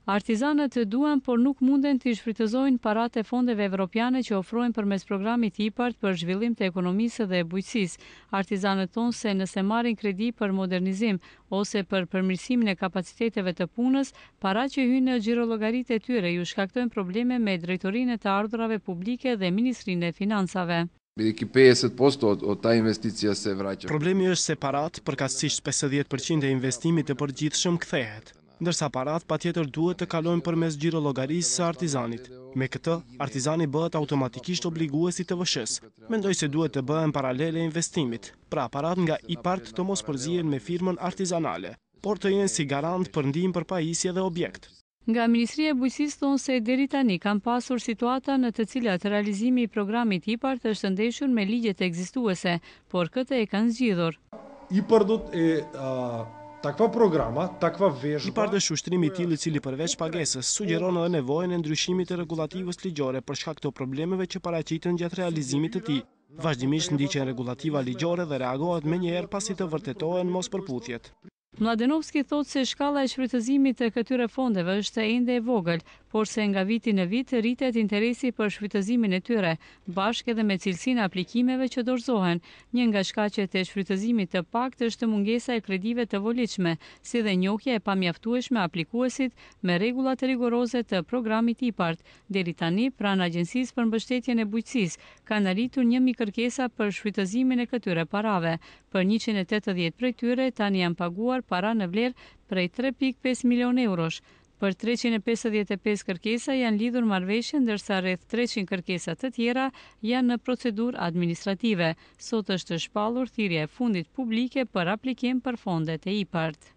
Artizanët duan, por nuk munden të shfrytëzojnë paratë e fondeve evropiane që ofrohen përmes programit IPART për zhvillim të ekonomisë dhe bujqësisë. Artizanët thonë se nëse marrin kredi për modernizim ose për përmirësimin e kapaciteteve të punës, paratë që hyjnë në xhirollogarit e tyre ju shkaktojnë probleme me drejtorinë e të ardhurave publike dhe Ministrinë e Financave. Iki 50% od ta investicija se vraća. Problemi është se paratë, përkatësisht 50% e investimit të përgjithshëm kthehet, ndërsa paratë patjetër duhet të kalojnë përmes xhirollogarisë së artizanit. Me këtë, artizani bëhet automatikisht obliguesi të TVSH-s. Mendoj se duhet të bëhen paralele investimit, pra paratë nga IPART të mos përzihen me firmën artizanale, por të jenë si garant për ndihmë për pajisje dhe objekt. Nga Ministria e Bujqësisë thonë se deri tani kanë pasur situata në të cilat realizimi i programit IPART është ndeshur me ligjet ekzistuese, por këtë e kanë zgjidhur. IPART-ut takva programa, takva vesh. IPART është ushtrimi i tillë i cili përveç pagesës sugjeron edhe nevojën e ndryshimit të rregulativës ligjore për shkak të problemeve që paraqiten gjatë realizimit të tij. Vazhdimisht ndiqen rregullativa ligjore dhe reagohet menjëherë pasi të vërtetohen mospërputhjet. Mladenovski thotë se shkalla e shfrytëzimit të këtyre fondeve është ende e vogël, por se nga viti në vit rritet interesi për shfrytëzimin e tyre, bashkë edhe me cilësinë e aplikimeve që dorëzohen. Një nga shkaqet e shfrytëzimit të paktë është mungesa e kredive të volitshme, si dhe njohja e pamjaftueshme e aplikuesit me rregullat rigoroze të programit IPART. Deri tani, pranë Agjencisë për Mbështetjen e Bujqësisë, kanë arritur 1000 kërkesa për shfrytëzimin e këtyre parave. Për 180 prej tyre tani janë paguar para në vlerë prej 3.5 milion eurosh. Për 355 kërkesa janë lidhur marrëveshje, ndërsa rreth 300 kërkesa të tjera janë në procedurë administrative. Sot është shpallur thirrja e fundit publike për aplikim për fondet e IPART.